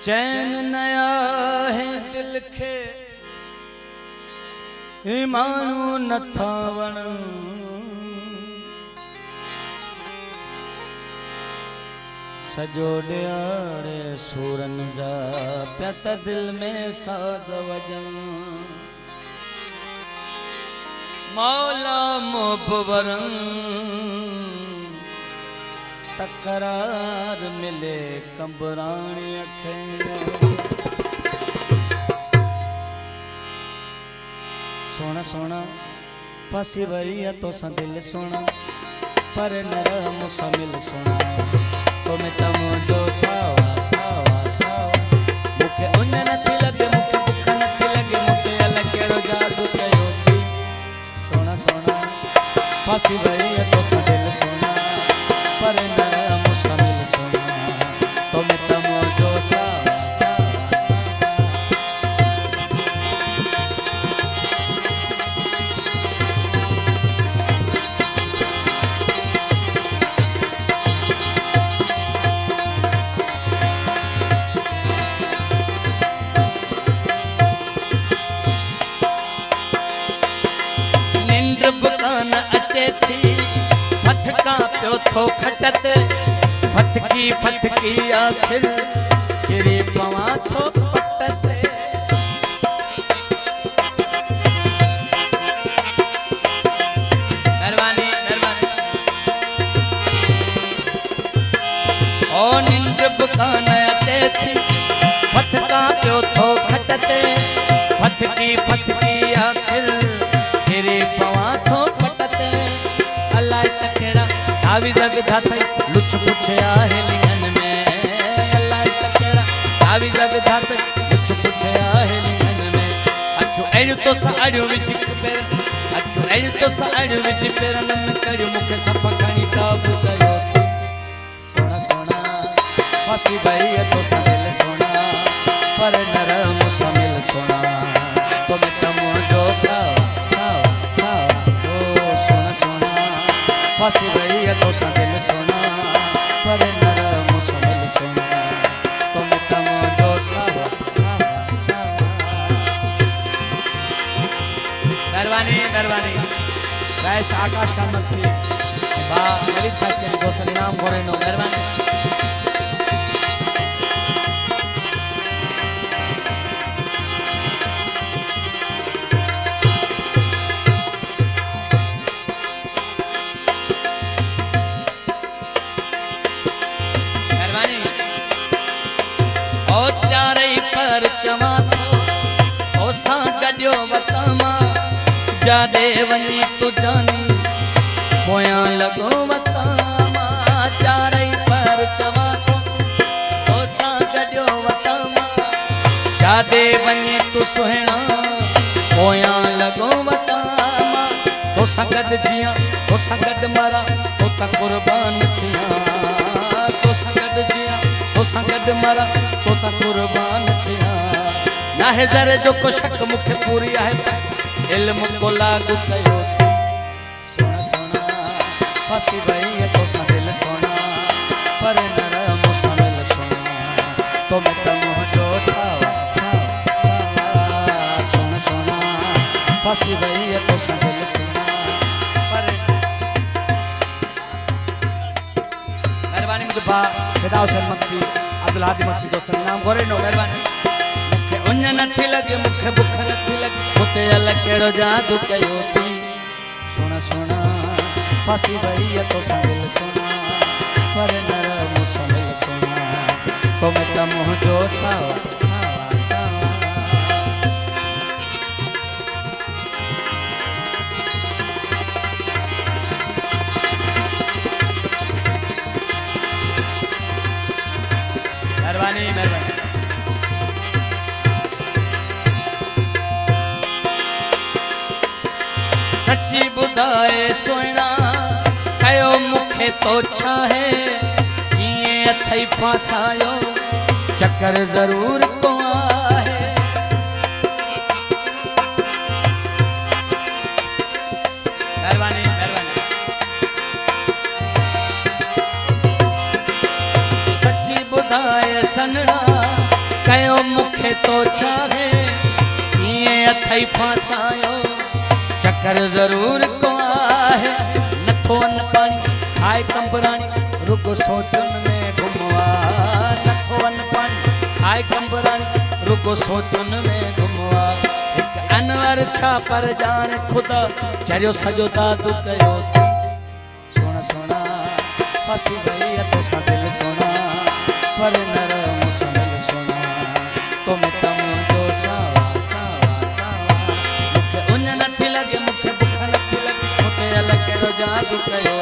चैन नया है दिल खे मानू नथा वण सजो ॾियारे सूरन जा प्या त दिल में साज वजन मौला मुबवरन तकरार मिले कंबराणी अखें सोना सोना फांसी वई तो सा दिल सोना पर नरम सा मिल सोना तो मैं तमो जो सावा सावा सावा मुखे उन नथी लगे मुखे भुख नथी लगे मुखे अलग केड़ो जादू कयो थी सोना सोना फांसी वई तो सा दिल सोना पर नरम सा मिल सोना तो मैं तमो जो सावा फटका प्यो थो खटत फटकी फटकी आखिर गिरी पवा थो पटत मेहरबानी मेहरबानी ओ निंद बुकान अचे थी फटका प्यो थो खटत फटकी फटकी आखिर गिरी पवा थो तावीज़ विधा थई लुच पुछ आहे लिंगन में अल्लाह तकड़ा तावीज़ विधा थई लुच पुछ आहे लिंगन में अखियो एण तो साड़ियो विच पेर अखियो एण तो साड़ियो विच पेरन में करियो मुखे सफ़ खणी काबू कयो सोना सोना फांसी वई तो सा दिल सोना पर नरम सा मिल सोना तो मैं तमो जो सावा सावा सावा ओ सोना सोना फांसी वई तो सा दिल सोना पर नरम सा मिल सोना तो मैं तमो जो सावा सावा सावा मेहरबानी मेहरबानी वैस आकाश का मक्सी बा ललित खास के दोस्त इनाम घोड़े नो मेहरबानी चवा थो ओ सा गड्यो वतमा जादे वनी तू जानी पोया लगो वतमा चारई पर चवा थो ओ सा गड्यो वतमा जादे वनी तू सुहणा पोया लगो वतमा तो संगत जिया तो संगत मरा तो त कुर्बान थिया तो संगत जिया तो संगत मरा तो त कुर्बान थिया ना है जर जो को शक मुखे पूरी है इल्म को लागू कयो थी सोना सोना फांसी वई तो सा दिल सोना पर नरम सा मिल सोना तो मैं तमो जो सावा सावा सावा सोना सोना फांसी वई तो सा दिल सोना पर मेहरबानी मुझे बा फिदा हुसैन मक्सी अब्दुल हादी मक्सी दोस्त नाम गोरे नो मेहरबानी उन नथी लगे मुखे भुख नथी लगे मुते अलग केड़ो जादू कयो थी सोना सोना फांसी वई तो सा दिल सोना पर नरम सा मिल सोना तो मैं तमो जो सावा सावा सावा मेहरबानी मेहरबानी सच्ची बुधाए सोना कयो मुखे तो छा है किए अथई फासायो चक्कर जरूर को आहे मेहरबानी मेहरबानी सच्ची बुधाए सनड़ा कयो मुखे तो चाहे ये अथई फांसायो चक्कर जरूर को आहे नथो अन पानी खाए कंबरानी रुगो सोचन में घुमवा नथो अन पानी खाए कंबरानी रुगो सोचन में घुमवा एक अनवर छा पर जाने खुदा चरियो सजो दादू कयो सोना सोना फसी गई तो सा दिल सोना पर नरम सुनल सोना तुम तम जो सावा सावा सावा मुखे उन नथी लगे मुखे भूख नथी लगे मुते अलग करो जादू कयो